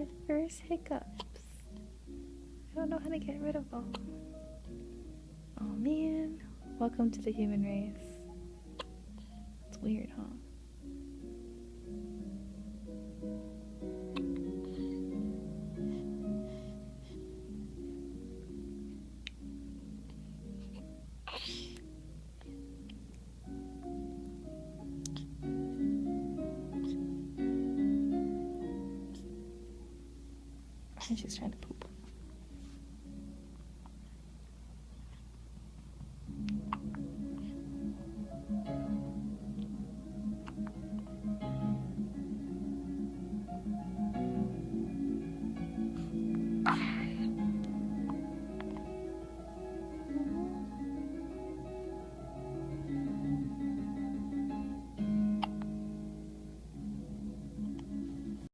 my first hiccups. I don't know how to get rid of them. Oh man. Welcome to the human race. It's weird, huh? She's trying to poop.